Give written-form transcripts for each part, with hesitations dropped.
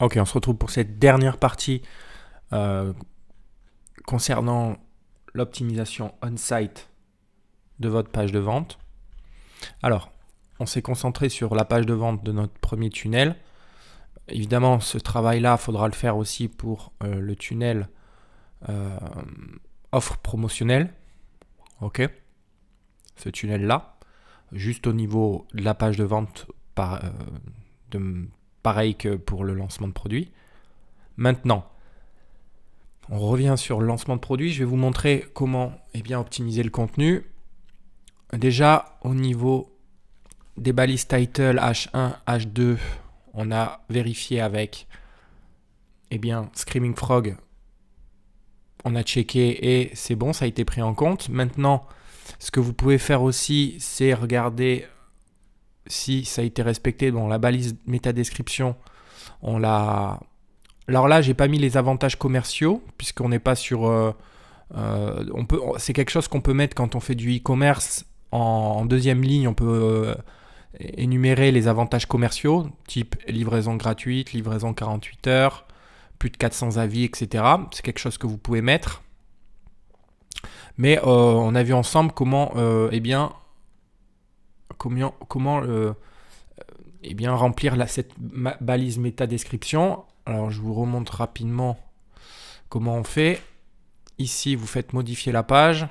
Ok, on se retrouve pour cette dernière partie euh, concernant l'optimisation on-site de votre page de vente. Alors, on s'est concentré sur la page de vente de notre premier tunnel. Évidemment, ce travail-là, il faudra le faire aussi pour le tunnel offre promotionnelle. Ok, ce tunnel-là, juste au niveau de la page de vente, pareil que pour le lancement de produit. Maintenant, on revient sur le lancement de produit. Je vais vous montrer comment optimiser le contenu. Déjà, au niveau des balises title H1, H2, on a vérifié avec Screaming Frog. On a checké et c'est bon, ça a été pris en compte. Maintenant, ce que vous pouvez faire aussi, c'est regarder si ça a été respecté. Dans la balise métadescription, on l'a... Alors là, j'ai pas mis les avantages commerciaux, puisqu'on n'est pas sur... c'est quelque chose qu'on peut mettre quand on fait du e-commerce. En deuxième ligne, on peut énumérer les avantages commerciaux, type livraison gratuite, livraison 48 heures, plus de 400 avis, etc. C'est quelque chose que vous pouvez mettre. Mais on a vu ensemble comment remplir cette balise métadescription. Alors je vous remontre rapidement comment on fait. Ici, vous faites modifier la page.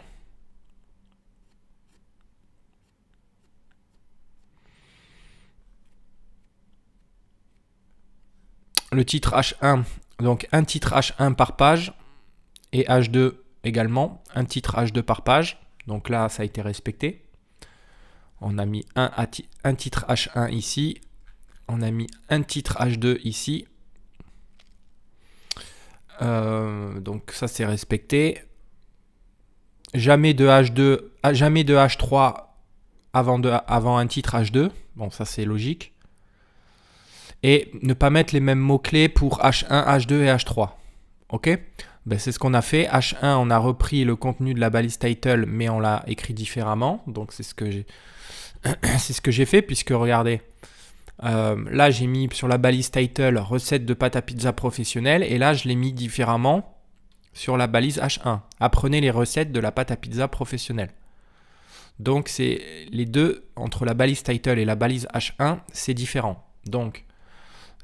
Le titre H1, donc un titre H1 par page et H2 également, un titre H2 par page. Donc là, ça a été respecté. On a mis un titre H1 ici. On a mis un titre H2 ici. Donc ça, c'est respecté. Jamais de H2, jamais de H3 avant un titre H2. Bon, ça, c'est logique. Et ne pas mettre les mêmes mots-clés pour H1, H2 et H3. Ok ? C'est ce qu'on a fait. H1, on a repris le contenu de la balise title, mais on l'a écrit différemment. Donc c'est ce que j'ai fait, puisque regardez, là j'ai mis sur la balise title recette de pâte à pizza professionnelle, et là je l'ai mis différemment sur la balise H1. Apprenez les recettes de la pâte à pizza professionnelle. Donc c'est les deux, entre la balise title et la balise H1, c'est différent. Donc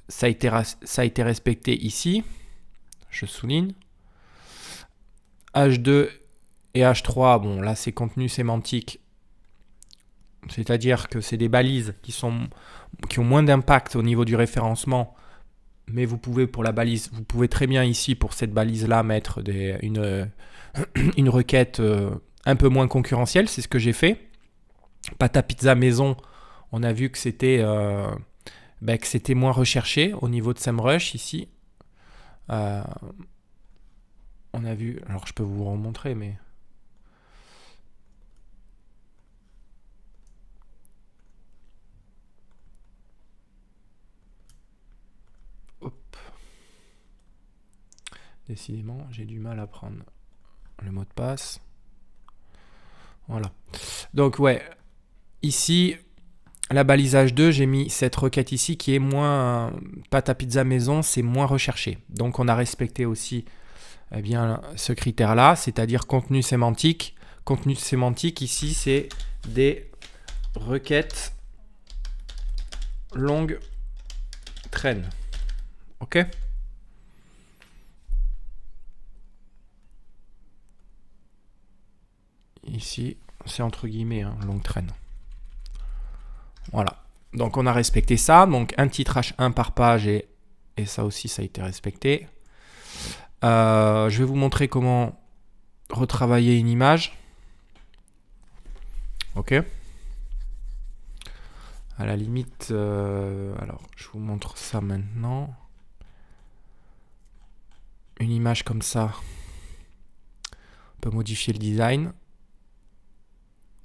ça a été respecté ici, je souligne. H2 et H3, bon là c'est contenu sémantique, c'est-à-dire que c'est des balises qui ont moins d'impact au niveau du référencement, mais vous pouvez pour la balise, vous pouvez très bien ici pour cette balise-là mettre une requête un peu moins concurrentielle, c'est ce que j'ai fait. Pâte à pizza maison, on a vu que c'était moins recherché au niveau de SEMrush ici. On a vu, alors je peux vous remontrer, mais hop. Décidément, j'ai du mal à prendre le mot de passe. Voilà. Donc ouais, ici, la balise H2, j'ai mis cette requête ici qui est moins pâte à pizza maison, c'est moins recherché. Donc on a respecté aussi ce critère-là, c'est-à-dire contenu sémantique. Contenu sémantique ici, c'est des requêtes longues traînes. Ok ? Ici, c'est entre guillemets longue traîne. Voilà. Donc on a respecté ça. Donc un titre H1 par page et ça aussi, ça a été respecté. Je vais vous montrer comment retravailler une image. Ok. À la limite, alors je vous montre ça maintenant. Une image comme ça. On peut modifier le design.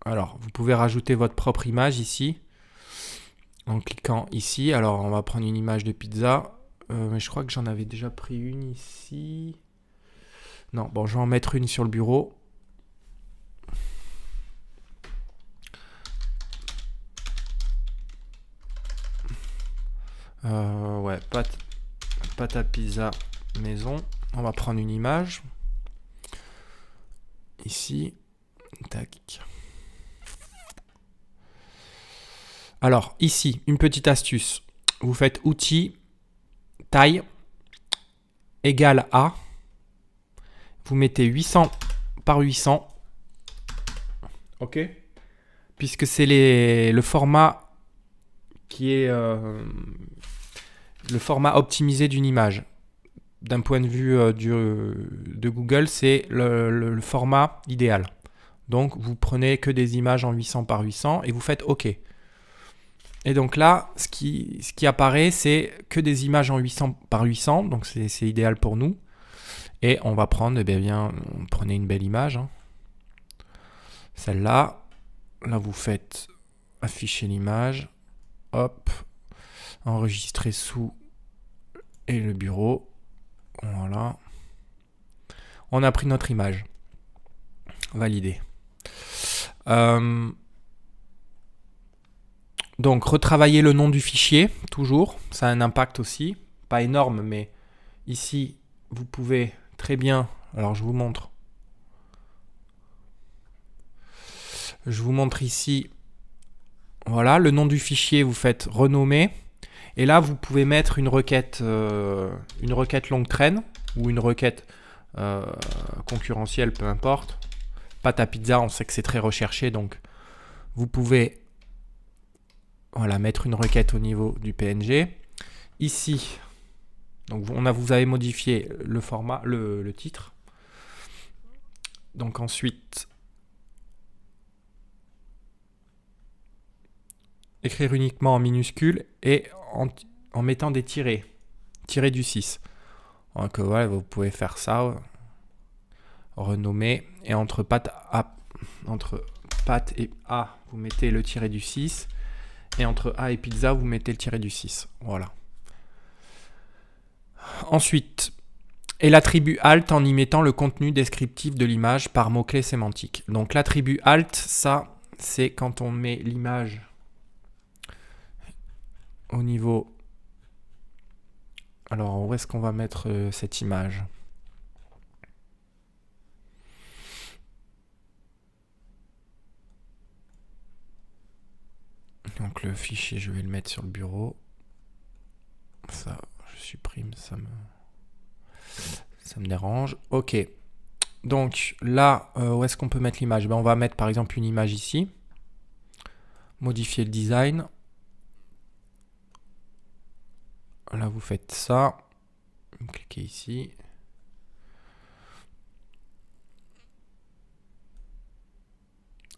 Alors, vous pouvez rajouter votre propre image ici. En cliquant ici. Alors, on va prendre une image de pizza. Mais je crois que j'en avais déjà pris une ici. Non, bon, je vais en mettre une sur le bureau. Ouais, pâte à pizza maison. On va prendre une image. Ici. Tac. Alors, ici, une petite astuce. Vous faites outils, taille, égale à. Vous mettez 800 par 800. OK. Puisque c'est le format qui est le format optimisé d'une image. D'un point de vue de Google, c'est le format idéal. Donc, vous prenez que des images en 800 par 800 et vous faites OK. Et donc là, ce qui apparaît, c'est que des images en 800 par 800. Donc, c'est idéal pour nous. Et on va prendre, prenez une belle image. Hein. Celle-là. Là, vous faites afficher l'image. Hop. Enregistrer sous et le bureau. Voilà. On a pris notre image. Validé. Donc, retravailler le nom du fichier, toujours. Ça a un impact aussi. Pas énorme, mais ici, vous pouvez très bien... Alors, je vous montre. Je vous montre ici. Voilà, le nom du fichier, vous faites renommer. Et là, vous pouvez mettre une requête longue traîne ou une requête concurrentielle, peu importe. Pâte à pizza, on sait que c'est très recherché, donc vous pouvez mettre une requête au niveau du PNG. Ici, donc vous avez modifié le format, le titre. Donc ensuite, écrire uniquement en minuscule et en mettant des tirés du 6. Donc vous pouvez faire ça, renommer, et entre pâte et A, vous mettez le tiré du 6, et entre A et pizza, vous mettez le tiré du 6. Voilà. Ensuite, et l'attribut alt en y mettant le contenu descriptif de l'image par mots-clés sémantiques. Donc l'attribut alt, ça, c'est quand on met l'image au niveau... Alors, où est-ce qu'on va mettre cette image ? Donc le fichier, je vais le mettre sur le bureau. Ça, je supprime, ça me dérange. OK. Donc là, où est-ce qu'on peut mettre l'image ? On va mettre par exemple une image ici. Modifier le design. Là, vous faites ça. Vous cliquez ici.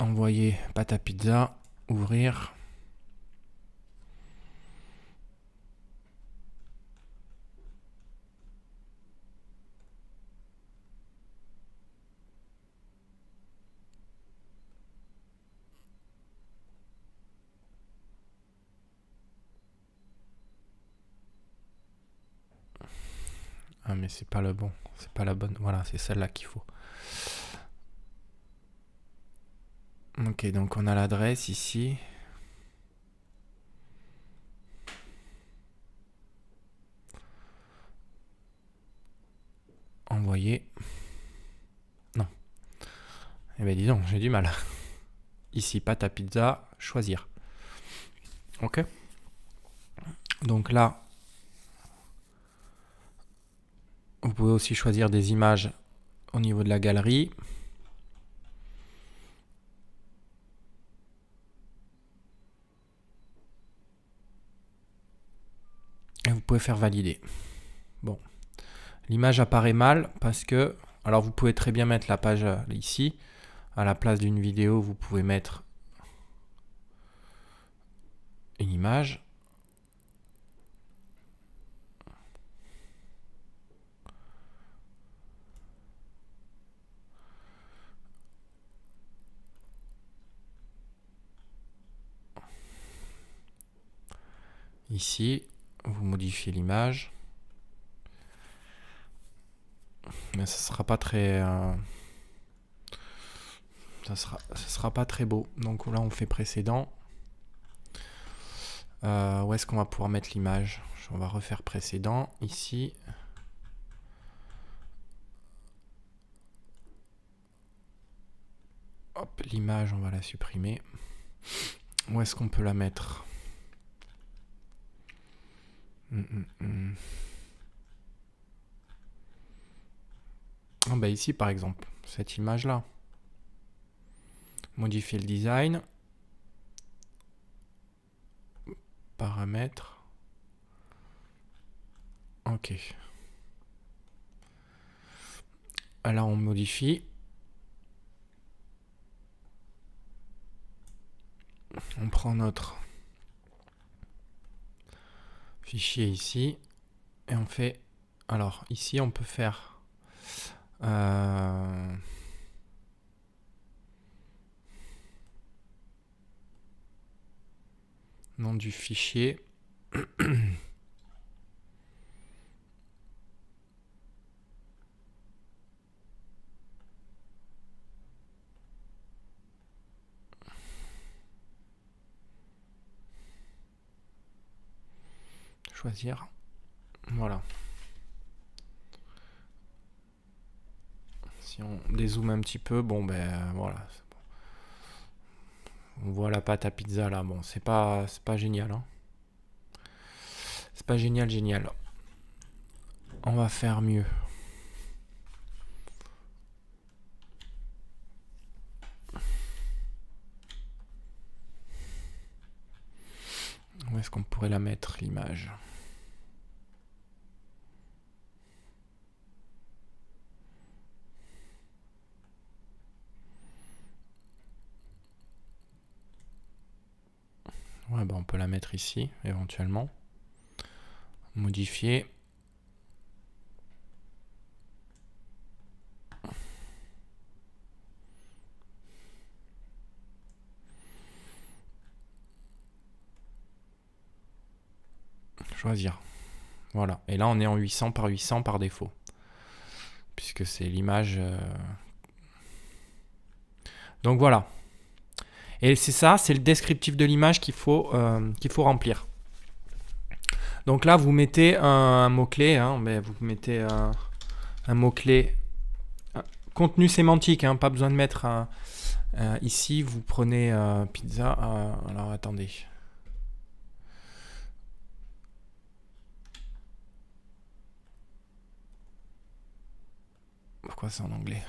Envoyer pâte à pizza. Ouvrir. Ah mais c'est pas le bon, c'est pas la bonne. Voilà, c'est celle-là qu'il faut. Ok, donc on a l'adresse ici. Envoyer. Non. Eh bien dis donc, j'ai du mal. Ici, pâte à pizza, choisir. Ok. Donc là, vous pouvez aussi choisir des images au niveau de la galerie. Et vous pouvez faire valider. Bon. L'image apparaît mal parce que... Alors vous pouvez très bien mettre la page ici. À la place d'une vidéo, vous pouvez mettre une image. Ici, vous modifiez l'image. Mais ça sera pas très... ça sera pas très beau. Donc là, on fait précédent. Où est-ce qu'on va pouvoir mettre l'image? On va refaire précédent, ici. Hop, l'image, on va la supprimer. Où est-ce qu'on peut la mettre? Ah bah ici, par exemple, cette image-là. Modifier le design. Paramètres. Ok. Là, on modifie. On prend notre fichier ici. Et on fait... Alors, ici, on peut faire... nom du fichier. Choisir. Voilà. Si on dézoome un petit peu, bon ben voilà. On voit la pâte à pizza là. Bon, c'est pas génial. Hein. C'est pas génial. On va faire mieux. Où est-ce qu'on pourrait la mettre, l'image? Ouais, bah on peut la mettre ici, éventuellement. Modifier. Choisir. Voilà. Et là, on est en 800 par 800 par défaut. Puisque c'est l'image... Donc voilà. Et c'est ça, c'est le descriptif de l'image qu'il faut remplir. Donc là, vous mettez un mot-clé. Hein, mais vous mettez un mot-clé contenu sémantique. Hein, pas besoin de mettre un... ici, vous prenez pizza. Alors, attendez. Pourquoi c'est en anglais?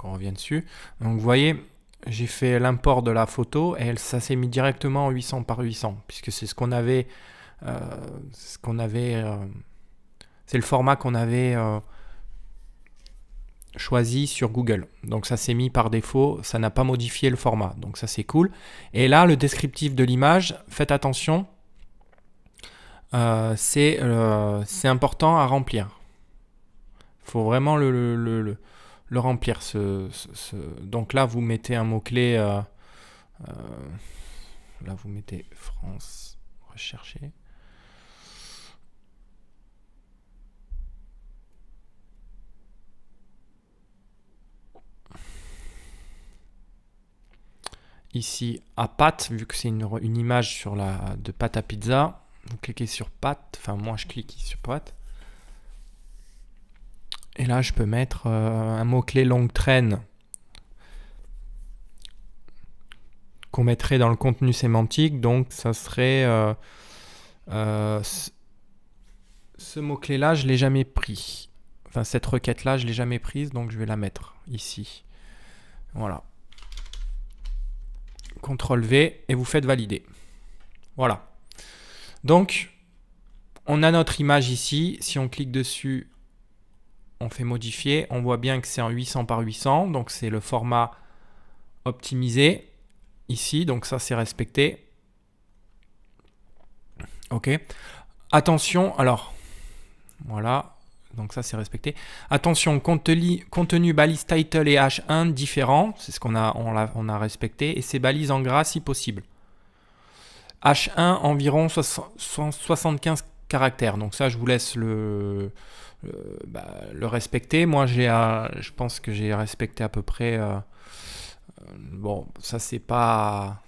On revient dessus. Donc vous voyez, j'ai fait l'import de la photo et ça s'est mis directement en 800 par 800 puisque c'est ce qu'on avait, c'est le format qu'on avait choisi sur Google. Donc ça s'est mis par défaut, ça n'a pas modifié le format. Donc ça c'est cool. Et là, le descriptif de l'image, faites attention, c'est important à remplir. Il faut vraiment le remplir. Donc là, vous mettez un mot-clé. Là, vous mettez France, rechercher. Ici, à pâte, vu que c'est une image de pâte à pizza, vous cliquez sur pâte. Enfin, moi, je clique sur pâte. Et là, je peux mettre un mot-clé longue traîne qu'on mettrait dans le contenu sémantique. Donc, ça serait... ce mot-clé-là, je ne l'ai jamais pris. Enfin, cette requête-là, je ne l'ai jamais prise, donc je vais la mettre ici. Voilà. CTRL V et vous faites valider. Voilà. Donc, on a notre image ici. Si on clique dessus, on fait modifier. On voit bien que c'est en 800 par 800. Donc, c'est le format optimisé. ici, donc ça c'est respecté. Ok. Attention, alors, voilà, donc ça c'est respecté. Attention, contenu balise title et H1 différents, c'est ce qu'on a, on a respecté, et ces balises en gras si possible. H1 environ 75 caractères, donc ça je vous laisse le respecter. Moi je pense que j'ai respecté à peu près. Bon, ça c'est pas,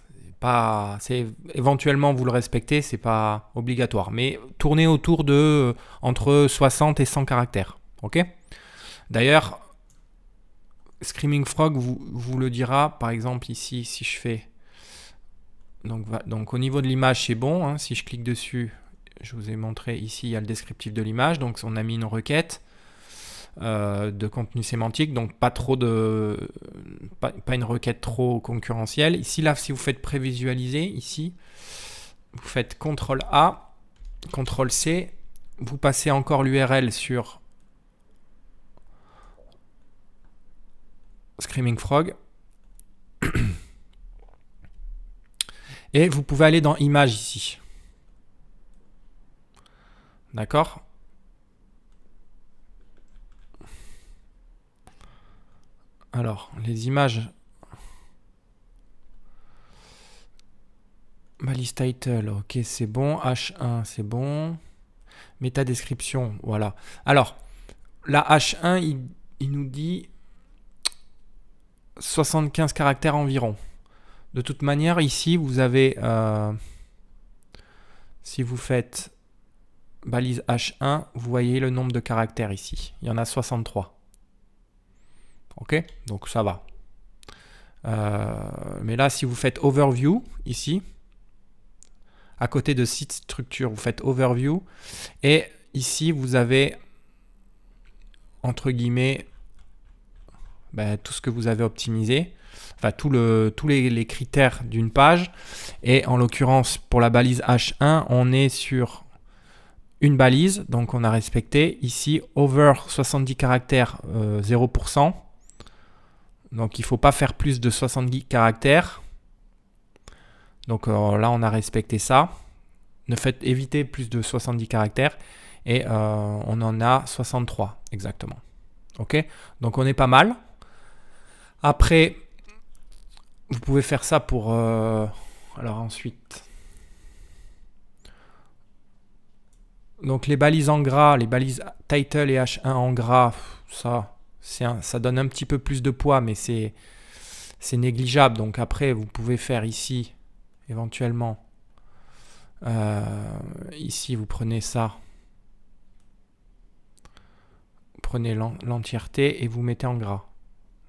c'est éventuellement vous le respectez, c'est pas obligatoire, mais tournez autour de entre 60 et 100 caractères. Ok. D'ailleurs, Screaming Frog vous le dira, par exemple ici, si je fais donc au niveau de l'image c'est bon, hein, si je clique dessus, je vous ai montré ici, il y a le descriptif de l'image, donc on a mis une requête de contenu sémantique, donc pas une requête trop concurrentielle. Ici, là, si vous faites prévisualiser, ici, vous faites CTRL A, CTRL C, vous passez encore l'URL sur Screaming Frog, et vous pouvez aller dans Images ici. D'accord ? Alors, les images. Balise title, ok, c'est bon. H1, c'est bon. Méta description, voilà. Alors, la H1, il nous dit 75 caractères environ. De toute manière, ici, vous avez, si vous faites balise H1, vous voyez le nombre de caractères ici. Il y en a 63. Ok, donc ça va. Mais là, si vous faites overview, ici, à côté de site structure, vous faites overview. Et ici, vous avez, entre guillemets, tout ce que vous avez optimisé. Enfin, tous les critères d'une page. Et en l'occurrence, pour la balise H1, on est sur une balise. Donc, on a respecté. Ici, over 70 caractères, 0%. Donc, il ne faut pas faire plus de 70 caractères. Donc, là, on a respecté ça. Ne faites éviter plus de 70 caractères. Et on en a 63, exactement. OK ? Donc, on est pas mal. Après, vous pouvez faire ça pour... alors ensuite... Donc les balises en gras, les balises title et H1 en gras, ça donne un petit peu plus de poids, mais c'est négligeable. Donc après, vous pouvez faire ici, éventuellement, ici vous prenez ça, vous prenez l'entièreté et vous mettez en gras.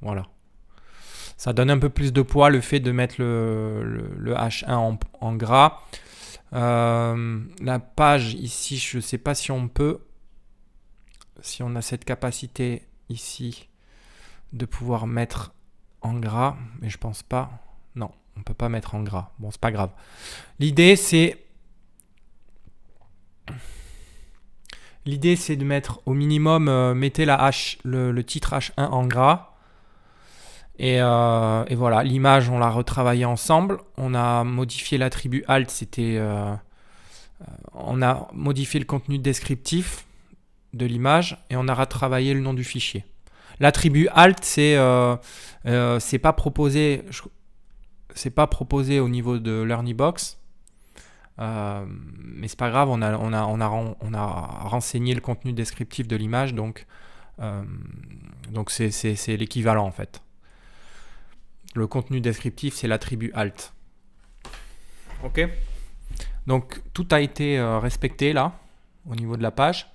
Voilà. Ça donne un peu plus de poids le fait de mettre le H1 en gras. La page ici, je ne sais pas si on peut, si on a cette capacité ici de pouvoir mettre en gras, mais je pense pas. Non, on peut pas mettre en gras. Bon, c'est pas grave. L'idée c'est de mettre au minimum, mettez le titre H1 en gras. Et voilà, l'image, on l'a retravaillée ensemble. On a modifié l'attribut alt, on a modifié le contenu descriptif de l'image et on a retravaillé le nom du fichier. L'attribut alt, c'est pas proposé, au niveau de l'Erniebox, mais c'est pas grave. On a renseigné le contenu descriptif de l'image, donc c'est l'équivalent en fait. Le contenu descriptif, c'est l'attribut alt. Ok. Donc tout a été respecté là, au niveau de la page.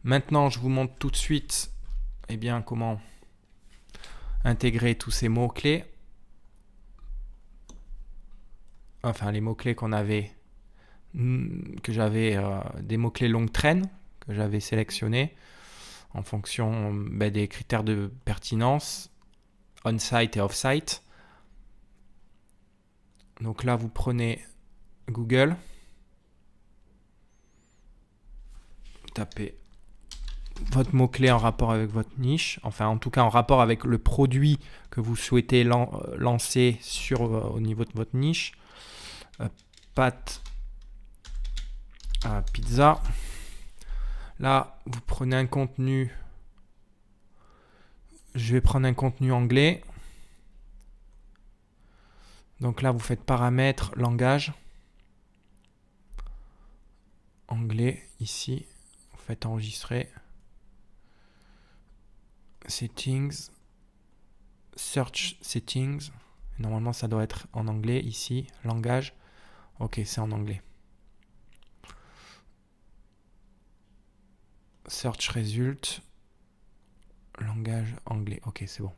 Maintenant, je vous montre tout de suite comment intégrer tous ces mots-clés. Enfin, les mots-clés que j'avais, des mots-clés longue traîne, que j'avais sélectionnés en fonction des critères de pertinence, on-site et off-site. Donc là, vous prenez Google, tapez votre mot-clé en rapport avec votre niche, enfin en tout cas en rapport avec le produit que vous souhaitez lancer au niveau de votre niche. Pâte à pizza. Là, vous prenez un contenu. Je vais prendre un contenu anglais. Donc là, vous faites paramètres, langage. Anglais, ici. Vous faites enregistrer. Settings. Search settings. Normalement, ça doit être en anglais ici. Langage. Ok, c'est en anglais. Search result. Langage anglais. Ok, c'est bon.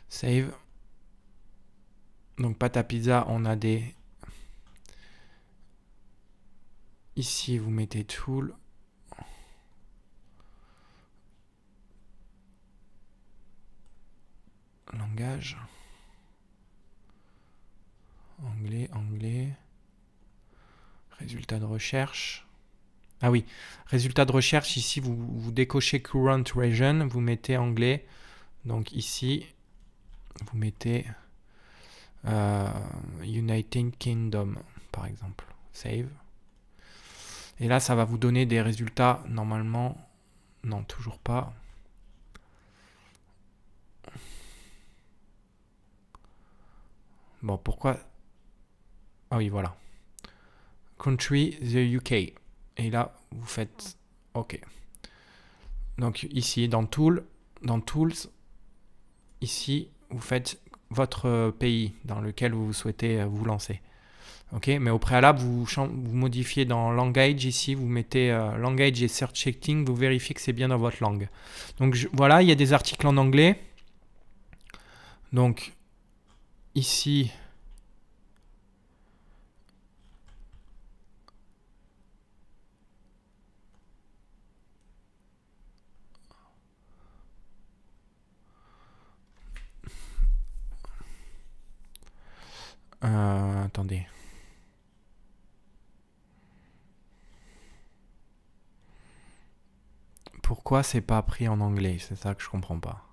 Save. Donc, pâte à pizza, on a des... Ici, vous mettez tool. Langage. Anglais, anglais. Résultat de recherche. Ah oui, résultat de recherche, ici, vous décochez Current Region, vous mettez anglais. Donc ici, vous mettez United Kingdom, par exemple. Save. Et là, ça va vous donner des résultats, normalement. Non, toujours pas. Bon, pourquoi? Ah oui, voilà. Country, the UK. Et là, vous faites OK. Donc ici, dans Tools, ici, vous faites votre pays dans lequel vous souhaitez vous lancer. OK, mais au préalable, vous modifiez dans Language, ici, vous mettez Language et Search Setting, vous vérifiez que c'est bien dans votre langue. Donc voilà, il y a des articles en anglais. Donc ici, attendez. Pourquoi c'est pas pris en anglais? C'est ça que je comprends pas.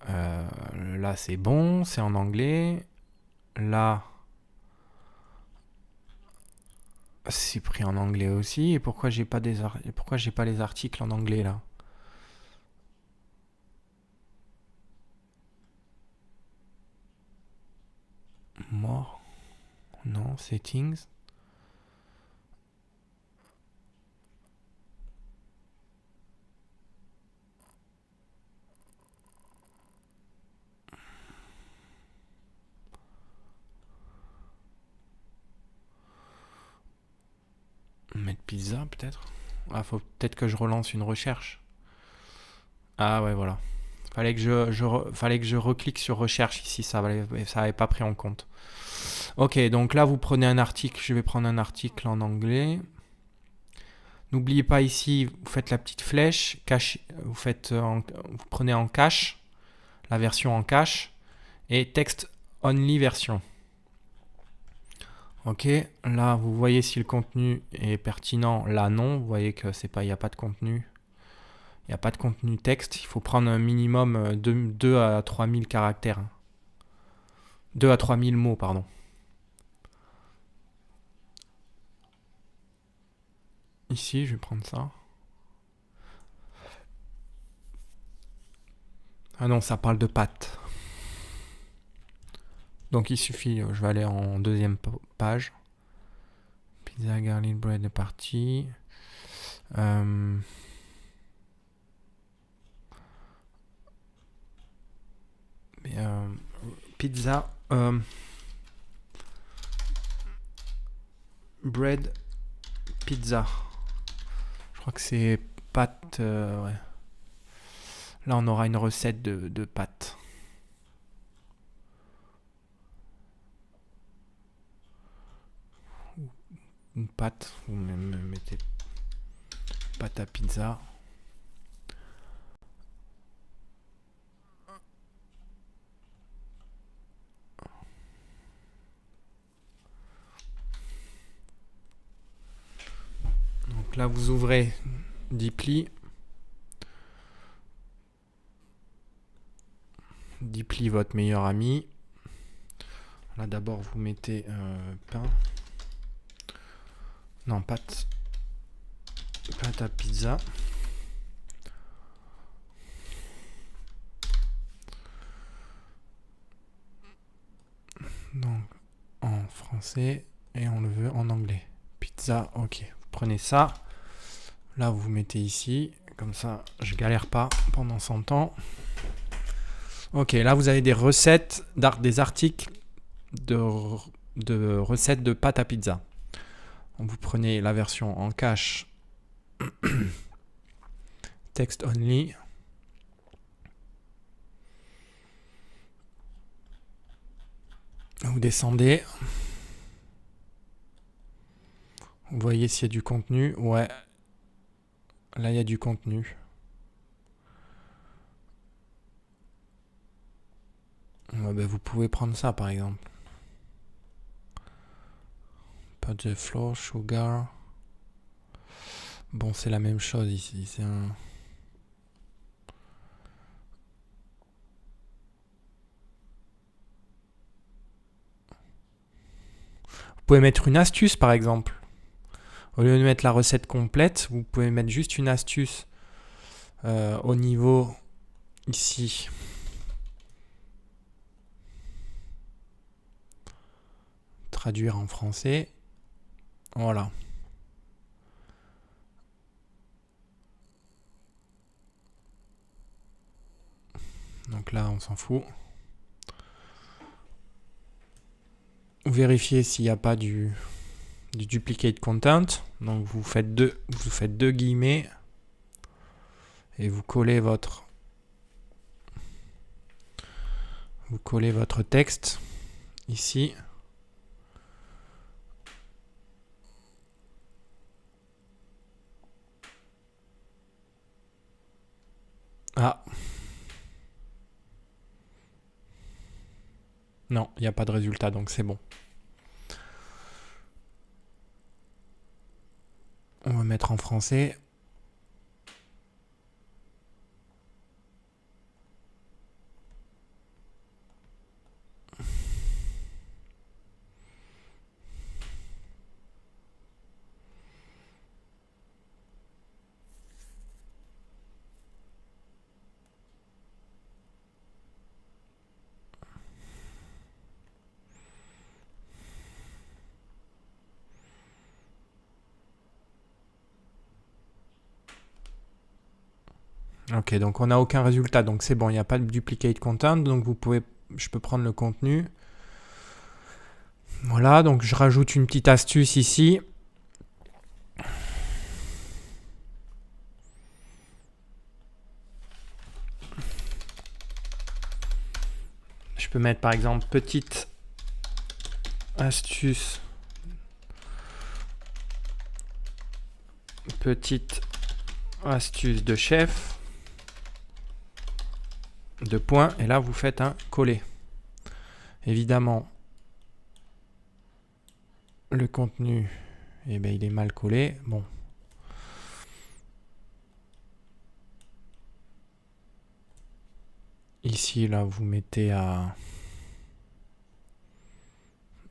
Là, c'est bon, c'est en anglais. Là, c'est pris en anglais aussi. Et pourquoi j'ai pas les articles en anglais là? More. Non, settings. Mettre pizza peut-être. Ah, faut peut-être que je relance une recherche. Ah ouais, voilà. Fallait que je reclique sur recherche ici, ça avait pas pris en compte. Ok, donc là vous prenez un article, je vais prendre un article en anglais. N'oubliez pas ici, vous faites la petite flèche, vous prenez en cache, la version en cache, et text only version. Ok, là vous voyez si le contenu est pertinent, là non, vous voyez que il n'y a pas de contenu. Il n'y a pas de contenu texte, il faut prendre un minimum 2 à 3000 caractères. 2 à 3000 mots, pardon. Ici, je vais prendre ça. Ah non, ça parle de pâtes. Donc il suffit, je vais aller en deuxième page. Pizza garlic bread est parti. Pizza bread pizza. Je crois que c'est pâtes. Ouais. Là, on aura une recette de pâtes. Une pâte, vous mettez pâte à pizza. Donc là, vous ouvrez Deeply. Deeply, votre meilleur ami. Là, d'abord, vous mettez pain. Non, pâte à pizza. Donc, en français et on le veut en anglais. Pizza, ok. Vous prenez ça. Là, vous mettez ici. Comme ça, je galère pas pendant 100 ans. Ok, là, vous avez des recettes, des articles de recettes de pâte à pizza. Vous prenez la version en cache. Text only. Vous descendez. Vous voyez s'il y a du contenu. Ouais. Là, il y a du contenu. Ouais, ben, vous pouvez prendre ça, par exemple. Pas de flour, sugar. Bon, c'est la même chose ici. C'est un... Vous pouvez mettre une astuce, par exemple. Au lieu de mettre la recette complète, vous pouvez mettre juste une astuce au niveau ici. Traduire en français. Voilà. Donc là, on s'en fout. Vous vérifiez s'il n'y a pas du duplicate content. Donc vous faites deux guillemets et vous collez votre texte ici. Ah. Non, il n'y a pas de résultat, donc c'est bon. On va mettre en français. Ok, donc on n'a aucun résultat, donc c'est bon, il n'y a pas de duplicate content, donc je peux prendre le contenu. Voilà, donc je rajoute une petite astuce ici. Je peux mettre par exemple petite astuce. Petite astuce de chef. De points, et là vous faites un coller. Évidemment, le contenu, eh ben, il est mal collé. Bon. Ici, là, vous mettez à...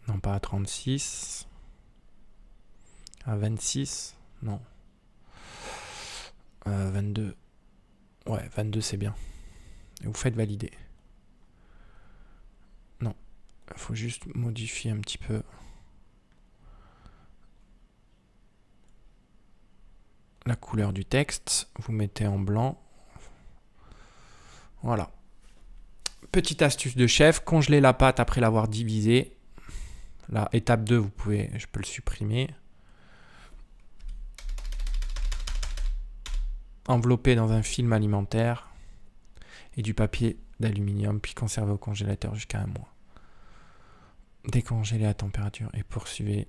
Non, pas à 36. À 26. Non. 22. Ouais, 22, c'est bien. Et vous faites valider. Non. Il faut juste modifier un petit peu. La couleur du texte. Vous mettez en blanc. Voilà. Petite astuce de chef. Congeler la pâte après l'avoir divisée. Là, étape 2, je peux le supprimer. Envelopper dans un film alimentaire et du papier d'aluminium, puis conserver au congélateur jusqu'à 1 mois. Décongeler à température et poursuivez.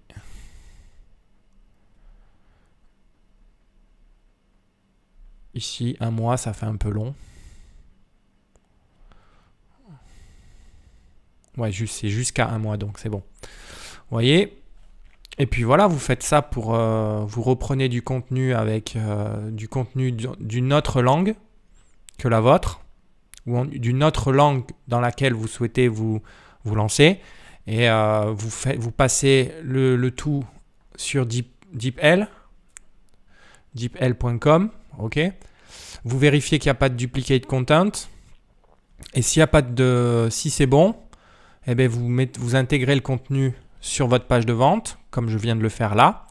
Ici, 1 mois, ça fait un peu long. Ouais, c'est jusqu'à 1 mois, donc c'est bon. Vous voyez ? Et puis voilà, vous faites ça pour... vous reprenez du contenu avec du contenu d'une autre langue que la vôtre. ou d'une autre langue dans laquelle vous souhaitez vous lancer. Et vous passez le tout sur DeepL, deepl.com. Ok. Vous vérifiez qu'il n'y a pas de duplicate content. Et s'il y a pas si c'est bon, eh bien vous intégrez le contenu sur votre page de vente, comme je viens de le faire là.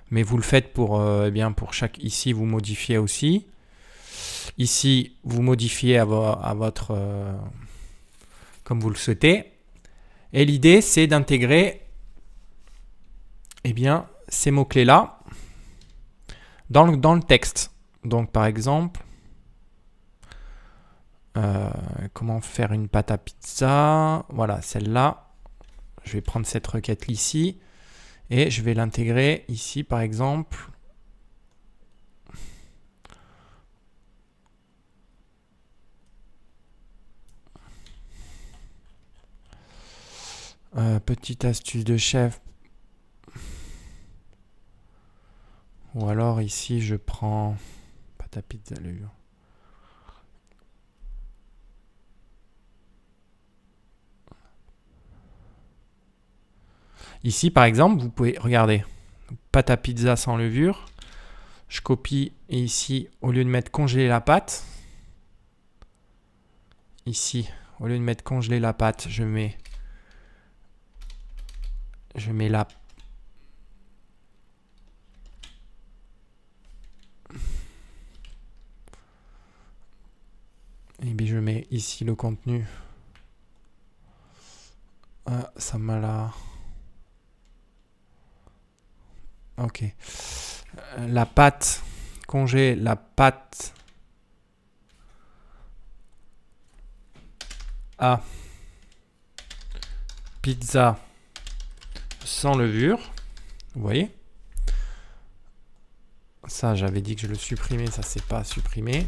Mais vous le faites pour chaque. Ici, vous modifiez aussi. Ici, vous modifiez à votre comme vous le souhaitez. Et l'idée, c'est d'intégrer ces mots-clés-là dans le texte. Donc, par exemple, comment faire une pâte à pizza? Voilà, celle-là. Je vais prendre cette requête ici et je vais l'intégrer ici, par exemple. Petite astuce de chef. Ou alors ici, je prends pâte à pizza levure. Ici, par exemple, vous pouvez regarder pâte à pizza sans levure. Je copie et ici, au lieu de mettre congeler la pâte, ici, au lieu de mettre congeler la pâte, je mets la et bien je mets ici le contenu. Ah, ça m'a là. Ok. La pâte congé, la pâte à pizza sans levure. Vous voyez? Ça, j'avais dit que je le supprimais, ça c'est pas supprimé.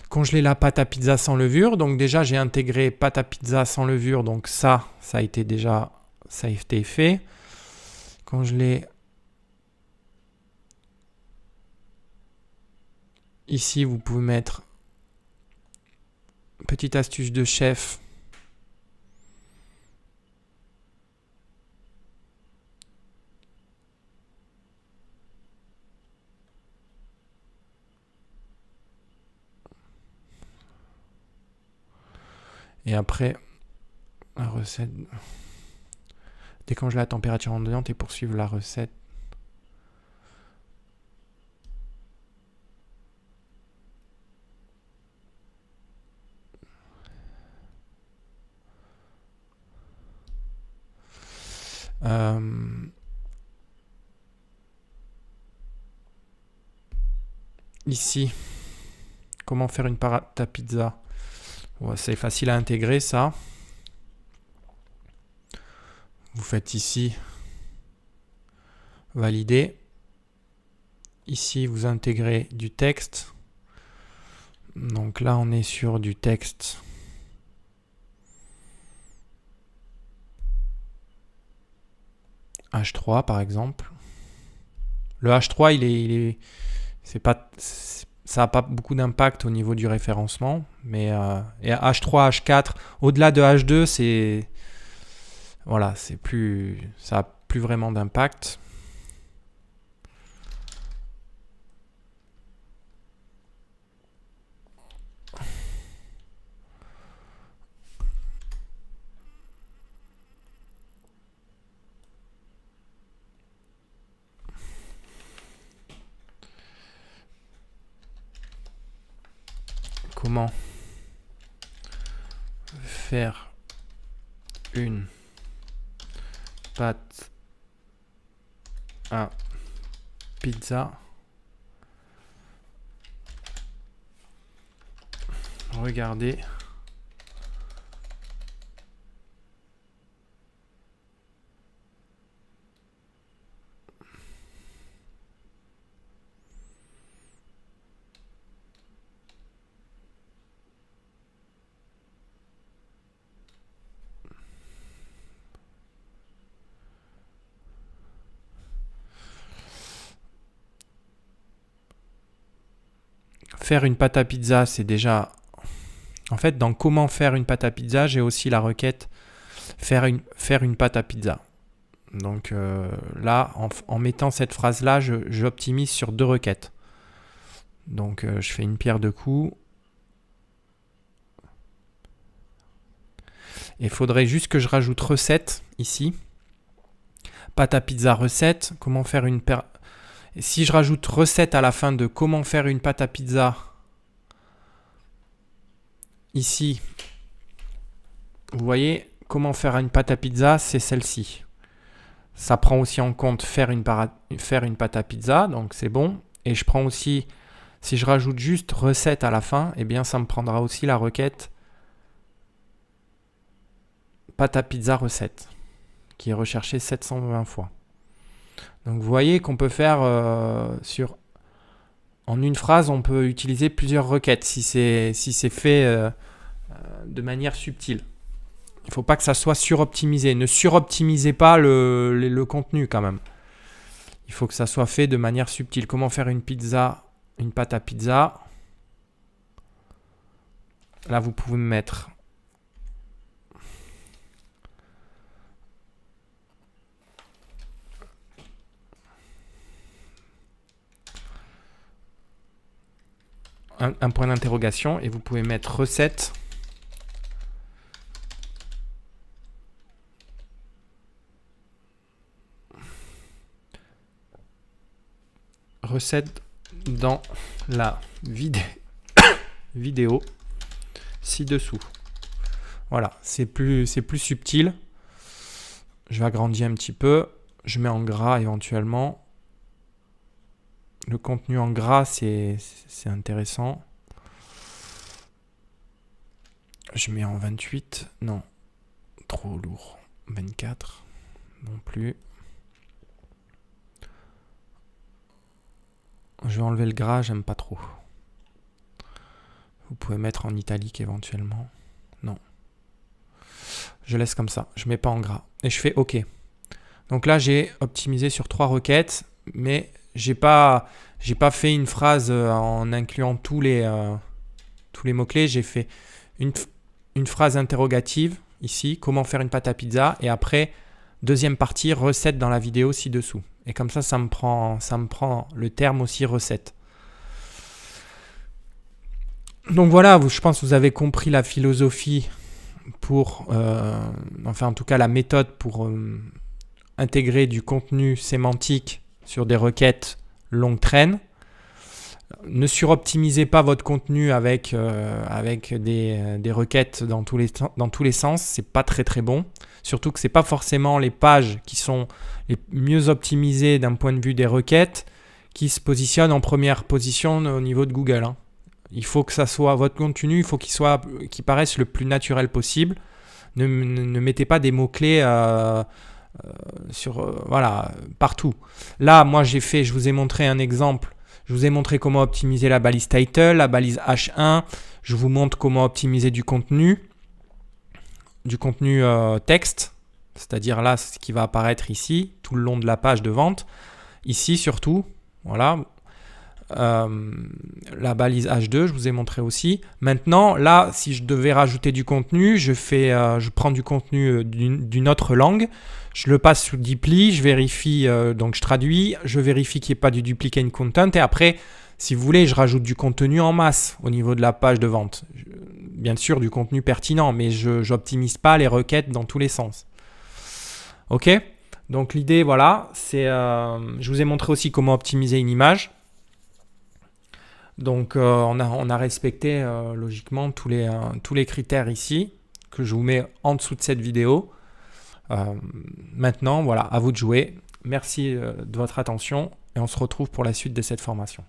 Congeler la pâte à pizza sans levure. Donc déjà, j'ai intégré pâte à pizza sans levure. Donc ça a été fait. Congeler. Ici, vous pouvez mettre petite astuce de chef. Et après, la recette. Décongeler la température ambiante et poursuivre la recette. Ici, comment faire une pâte à pizza? Ouais, c'est facile à intégrer ça. Vous faites ici valider. Ici, vous intégrez du texte. Donc là, on est sur du texte. H3 par exemple. Le H3, ça n'a pas beaucoup d'impact au niveau du référencement, mais et H3, H4, au-delà de H2, ça n'a plus vraiment d'impact. Comment faire une pâte à pizza? Regardez. Faire une pâte à pizza, c'est déjà En fait, dans comment faire une pâte à pizza, j'ai aussi la requête faire une pâte à pizza. Donc là, en mettant cette phrase-là, j'optimise sur 2 requêtes. Donc je fais une pierre deux coups. Et il faudrait juste que je rajoute recette ici. Pâte à pizza recette. Comment faire une si je rajoute recette à la fin de comment faire une pâte à pizza, ici, vous voyez, comment faire une pâte à pizza, c'est celle-ci. Ça prend aussi en compte faire une pâte à pizza, donc c'est bon. Et je prends aussi, si je rajoute juste recette à la fin, eh bien ça me prendra aussi la requête pâte à pizza recette, qui est recherchée 720 fois. Donc vous voyez qu'on peut faire en une phrase, on peut utiliser plusieurs requêtes si c'est fait de manière subtile. Il ne faut pas que ça soit suroptimisé. Ne suroptimisez pas le contenu quand même. Il faut que ça soit fait de manière subtile. Comment faire une pizza, une pâte à pizza. Là, vous pouvez mettre un point d'interrogation et vous pouvez mettre recette. Recette dans la vidéo ci-dessous. Voilà, c'est plus subtil. Je vais agrandir un petit peu. Je mets en gras éventuellement. Le contenu en gras, c'est intéressant. Je mets en 28. Non, trop lourd. 24. Non plus. Je vais enlever le gras, j'aime pas trop. Vous pouvez mettre en italique éventuellement. Non. Je laisse comme ça. Je mets pas en gras. Et je fais OK. Donc là, j'ai optimisé sur 3 requêtes, mais j'ai pas fait une phrase en incluant tous les mots-clés. J'ai fait une phrase interrogative ici, comment faire une pâte à pizza, et après, deuxième partie, recette dans la vidéo ci-dessous. Et comme ça me prend le terme aussi recette. Donc voilà, je pense que vous avez compris la philosophie pour, enfin en tout cas la méthode pour intégrer du contenu sémantique sur des requêtes longue traîne. Ne suroptimisez pas votre contenu avec des requêtes dans tous les sens. C'est pas très bon. Surtout que c'est pas forcément les pages qui sont les mieux optimisées d'un point de vue des requêtes qui se positionnent en première position au niveau de Google. Hein. Il faut que ça soit votre contenu, il faut qu'il paraisse le plus naturel possible. Ne mettez pas des mots-clés voilà, partout. Là, moi je vous ai montré un exemple. Je vous ai montré comment optimiser la balise title, la balise H1. Je vous montre comment optimiser du contenu texte, c'est-à-dire là, ce qui va apparaître ici, tout le long de la page de vente. Ici, surtout, voilà. La balise H2, je vous ai montré aussi. Maintenant, là, si je devais rajouter du contenu, je prends du contenu d'une autre langue, je le passe sous Deeply, je vérifie, donc je traduis, je vérifie qu'il n'y ait pas du duplicate content, et après, si vous voulez, je rajoute du contenu en masse au niveau de la page de vente. Bien sûr, du contenu pertinent, mais je n'optimise pas les requêtes dans tous les sens. OK ? Donc l'idée, voilà, c'est, je vous ai montré aussi comment optimiser une image. Donc on a respecté logiquement tous les critères ici que je vous mets en dessous de cette vidéo. Maintenant, voilà, à vous de jouer. Merci de votre attention et on se retrouve pour la suite de cette formation.